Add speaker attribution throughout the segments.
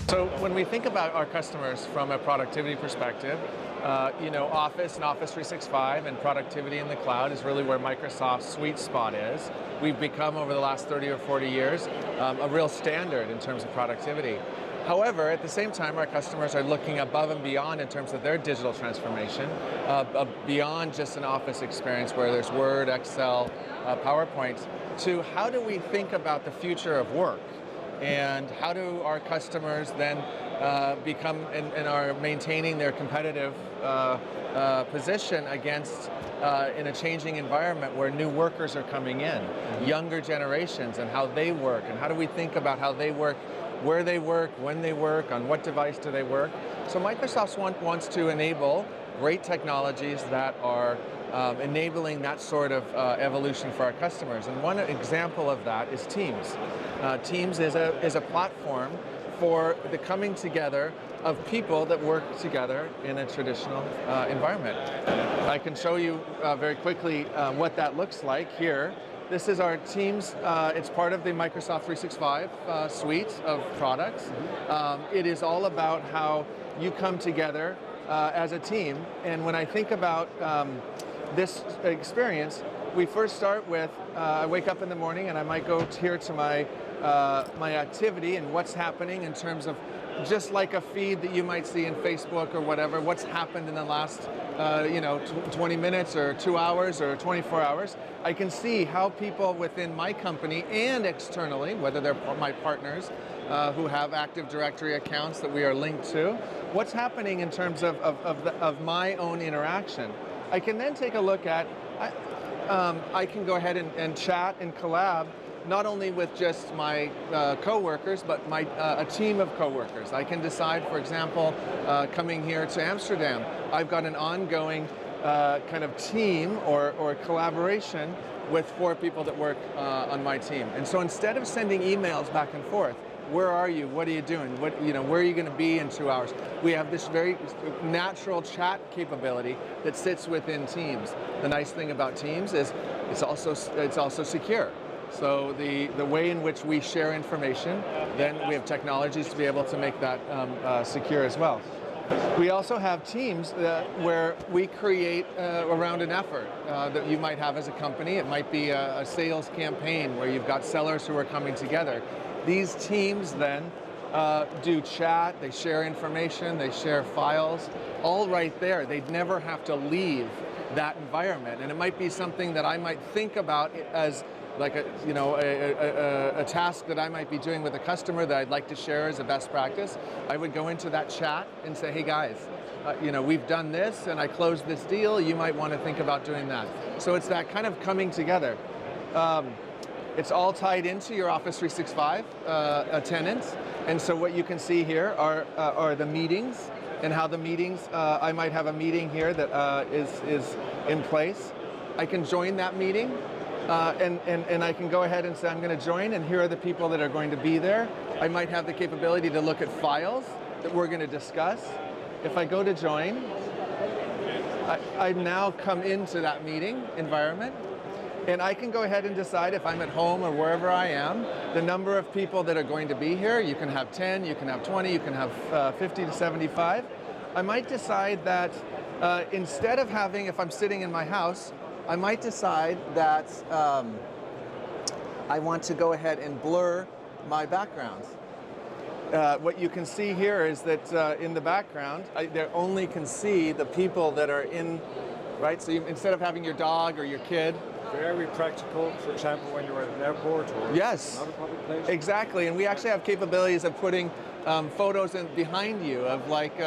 Speaker 1: So when we think about our customers from a productivity perspective, Office and Office 365 and productivity in the cloud is really where Microsoft's sweet spot is. We've become, over the last 30 or 40 years, a real standard in terms of productivity. However, at the same time, our customers are looking above and beyond in terms of their digital transformation, beyond just an Office experience where there's Word, Excel, PowerPoint, to how do we think about the future of work? And how do our customers then become and are maintaining their competitive position against in a changing environment where new workers are coming in, younger generations, and how they work, and how do we think about how they work, where they work, when they work, on what device do they work. So Microsoft wants to enable great technologies that are enabling that sort of evolution for our customers. And one example of that is Teams. Teams is a platform for the coming together of people that work together in a traditional environment. I can show you very quickly what that looks like here. This is our Teams. It's part of the Microsoft 365 suite of products. It is all about how you come together as a team. And when I think about this experience, we first start with, I wake up in the morning and I might go here to my activity and what's happening in terms of just like a feed that you might see in Facebook or whatever, what's happened in the last 20 minutes or 2 hours or 24 hours. I can see how people within my company and externally, whether they're my partners who have Active Directory accounts that we are linked to, what's happening in terms of my own interaction. I can then take a look at, I can go ahead and chat and collab not only with just my co-workers, but a team of co-workers. I can decide, for example, coming here to Amsterdam, I've got an ongoing kind of team or collaboration with 4 people that work on my team. And so instead of sending emails back and forth, where are you? What are you doing? Where are you going to be in 2 hours? We have this very natural chat capability that sits within Teams. The nice thing about Teams is it's also secure. So the way in which we share information, then we have technologies to be able to make that secure as well. We also have teams where we create around an effort that you might have as a company. It might be a sales campaign where you've got sellers who are coming together. These teams then do chat, they share information, they share files, all right there. They'd never have to leave that environment. And it might be something that I might think about as like a task that I might be doing with a customer that I'd like to share as a best practice. I would go into that chat and say, hey guys, we've done this and I closed this deal, you might want to think about doing that. So it's that kind of coming together. It's all tied into your Office 365 tenants. And so what you can see here are the meetings and how the meetings, I might have a meeting here that is in place. I can join that meeting. And I can go ahead and say I'm going to join, and here are the people that are going to be there. I might have the capability to look at files that we're going to discuss. If I go to join, I now come into that meeting environment, and I can go ahead and decide if I'm at home or wherever I am, the number of people that are going to be here. You can have 10, you can have 20, you can have 50 to 75. I might decide that instead of having, if I'm sitting in my house, I might decide that I want to go ahead and blur my backgrounds. What you can see here is that in the background, they only can see the people that are in, right? So instead of having your dog or your kid.
Speaker 2: Very practical, for example, when you're at an airport or
Speaker 1: yes,
Speaker 2: another public place.
Speaker 1: Exactly, and we actually have capabilities of putting photos behind you of like,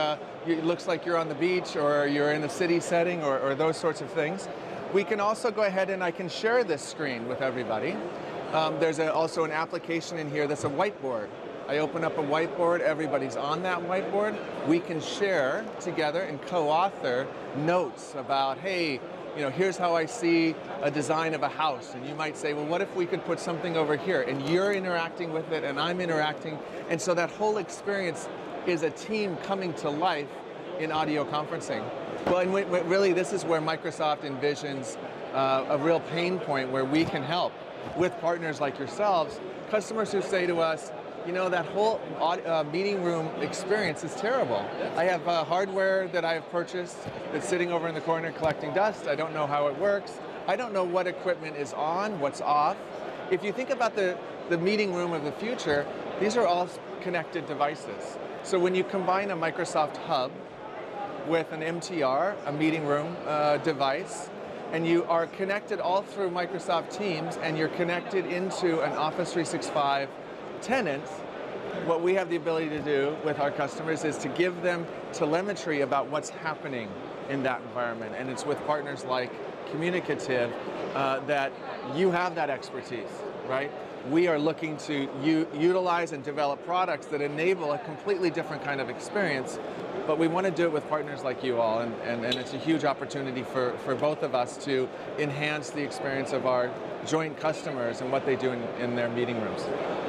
Speaker 1: it looks like you're on the beach or you're in a city setting or those sorts of things. We can also go ahead and I can share this screen with everybody. There's also an application in here that's a whiteboard. I open up a whiteboard, everybody's on that whiteboard. We can share together and co-author notes about, hey, here's how I see a design of a house. And you might say, well, what if we could put something over here? And you're interacting with it and I'm interacting. And so that whole experience is a team coming to life in audio conferencing. Well, and really, this is where Microsoft envisions a real pain point where we can help with partners like yourselves, customers who say to us, you know, that whole meeting room experience is terrible. I have hardware that I have purchased that's sitting over in the corner collecting dust. I don't know how it works. I don't know what equipment is on, what's off. If you think about the meeting room of the future, these are all connected devices. So when you combine a Microsoft Hub with an MTR, a meeting room device, and you are connected all through Microsoft Teams, and you're connected into an Office 365 tenant, what we have the ability to do with our customers is to give them telemetry about what's happening in that environment. And it's with partners like Communicativ that you have that expertise, right? We are looking to utilize and develop products that enable a completely different kind of experience, but we want to do it with partners like you all, and it's a huge opportunity for both of us to enhance the experience of our joint customers and what they do in their meeting rooms.